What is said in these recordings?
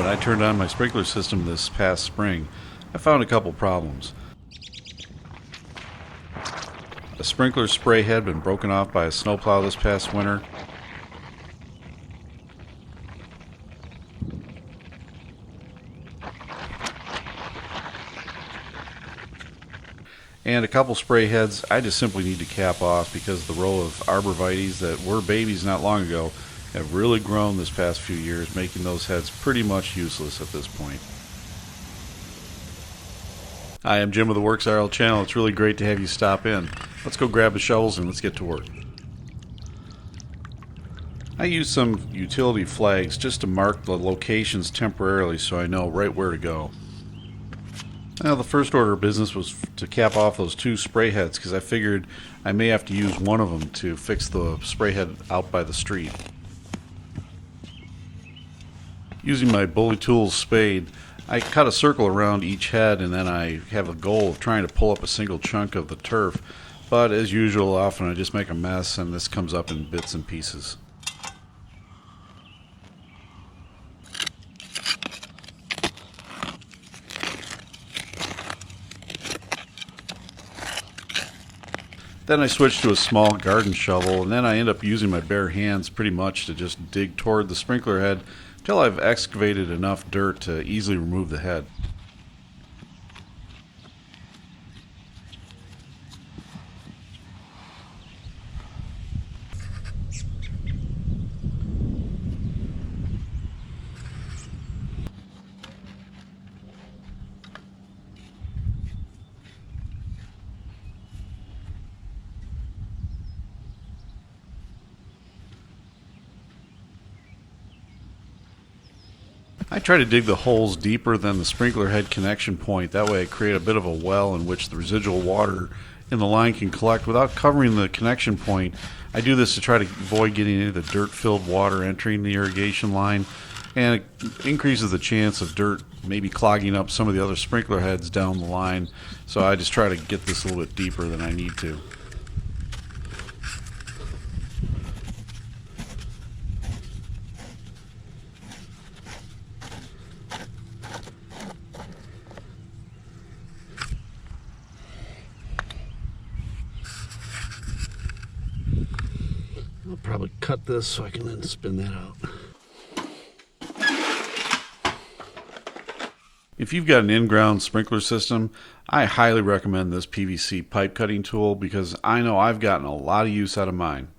I turned on my sprinkler system this past spring, I found a couple problems. A sprinkler spray head had been broken off by a snowplow this past winter. And a couple spray heads I just simply need to cap off because the row of arborvitaes that were babies not long ago have really grown this past few years, making those heads pretty much useless at this point. Hi, I'm Jim with the Works RL channel. It's really great to have you stop in. Let's go grab the shovels and let's get to work. I use some utility flags just to mark the locations temporarily so I know right where to go. Now, the first order of business was to cap off those two spray heads because I figured I may have to use one of them to fix the spray head out by the street. Using my Bully Tools spade, I cut a circle around each head, and then I have a goal of trying to pull up a single chunk of the turf. But as usual, often I just make a mess and this comes up in bits and pieces. Then I switch to a small garden shovel, and then I end up using my bare hands pretty much to just dig toward the sprinkler head until I've excavated enough dirt to easily remove the head. I try to dig the holes deeper than the sprinkler head connection point. That way I create a bit of a well in which the residual water in the line can collect without covering the connection point. I do this to try to avoid getting any of the dirt-filled water entering the irrigation line, and it increases the chance of dirt maybe clogging up some of the other sprinkler heads down the line. So I just try to get this a little bit deeper than I need to. I'll probably cut this so I can then spin that out. If you've got an in-ground sprinkler system, I highly recommend this PVC pipe cutting tool because I know I've gotten a lot of use out of mine.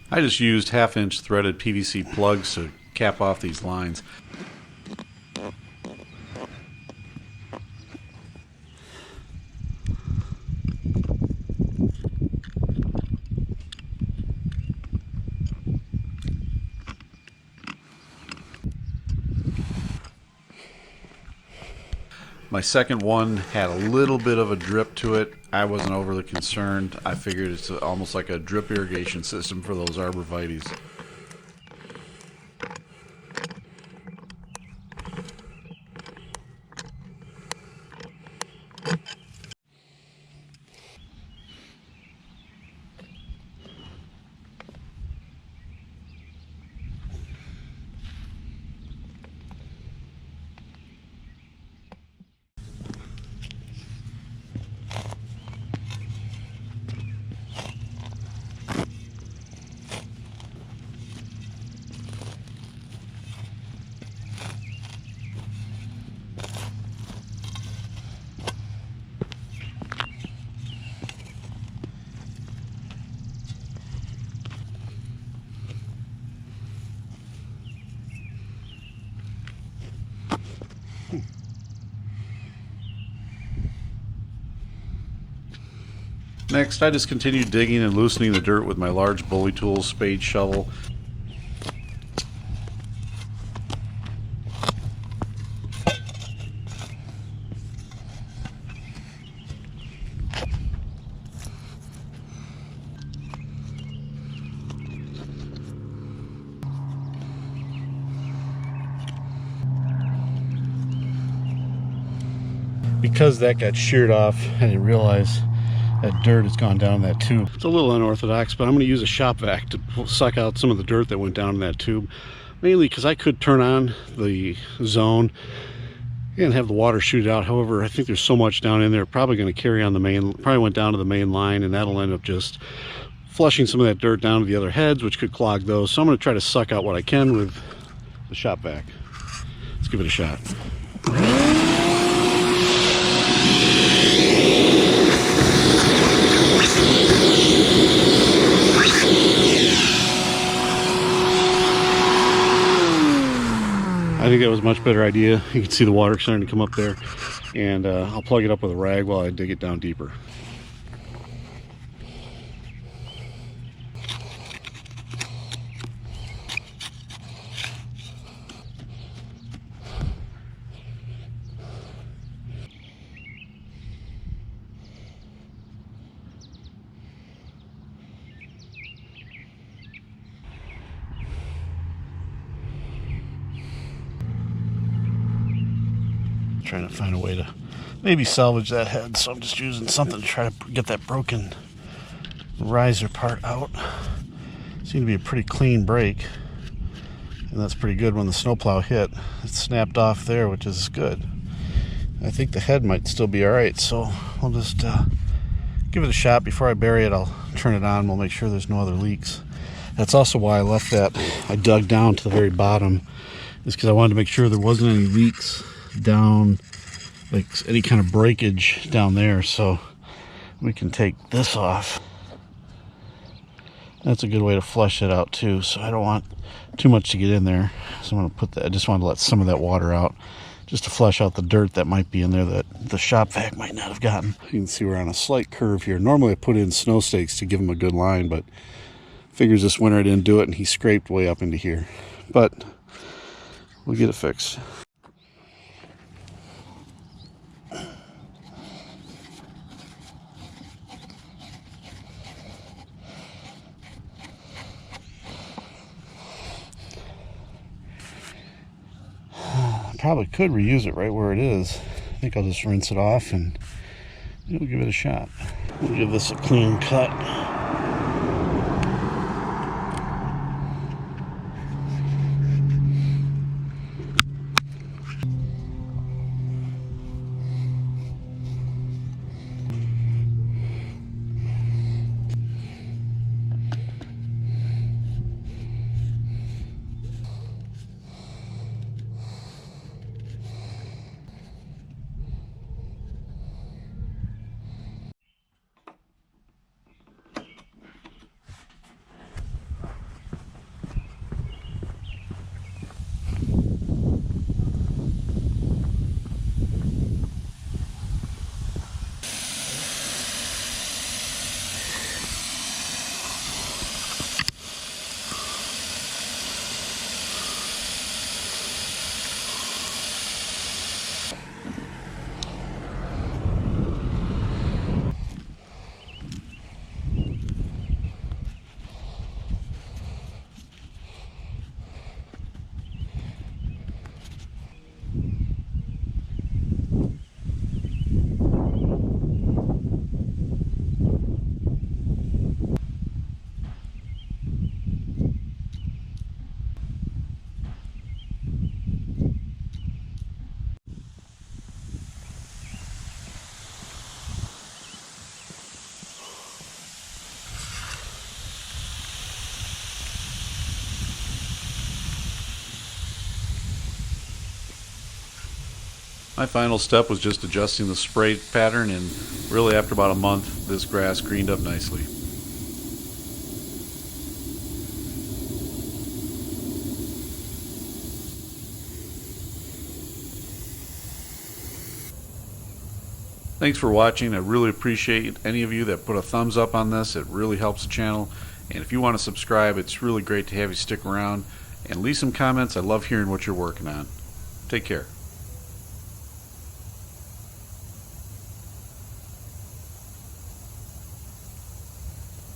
I just used half-inch threaded PVC plugs to cap off these lines. My second one had a little bit of a drip to it. I wasn't overly concerned. I figured it's almost like a drip irrigation system for those arborvitaes. Next, I just continued digging and loosening the dirt with my large Bully Tools spade shovel. because that got sheared off, I didn't realize that dirt has gone down that tube. It's a little unorthodox, but I'm going to use a shop vac to suck out some of the dirt that went down in that tube. Mainly because I could turn on the zone and have the water shoot out. However, I think there's so much down in there, probably going to carry on the main, probably went down to the main line, and that'll end up just flushing some of that dirt down to the other heads, which could clog those. So I'm going to try to suck out what I can with the shop vac. Let's give it a shot. I think that was a much better idea. You can see the water starting to come up there, and I'll plug it up with a rag while I dig it down deeper. Trying to find a way to maybe salvage that head, so I'm just using something to try to get that broken riser part out. Seemed to be a pretty clean break, and that's pretty good. When the snowplow hit, it snapped off there, which is good. I think the head might still be all right, so I'll just give it a shot. Before I bury it, I'll turn it on. We'll make sure there's no other leaks. That's also why I left that. I dug down to the very bottom, is because I wanted to make sure there wasn't any leaks down, like any kind of breakage down there, so we can take this off. That's a good way to flush it out too, so I don't want too much to get in there. So I'm going to put that, I just wanted to let some of that water out just to flush out the dirt that might be in there that the shop vac might not have gotten. You can see we're on a slight curve here. Normally I put in snow stakes to give him a good line, but figures this winter I didn't do it, and he scraped way up into here, but we'll get it fixed. Probably could reuse it right where it is. I think I'll just rinse it off and we'll give it a shot. We'll give this a clean cut. My final step was just adjusting the spray pattern, and really after about a month this grass greened up nicely. Thanks for watching. I really appreciate any of you that put a thumbs up on this. It really helps the channel, and if you want to subscribe, it's really great to have you stick around and leave some comments. I love hearing what you're working on. Take care.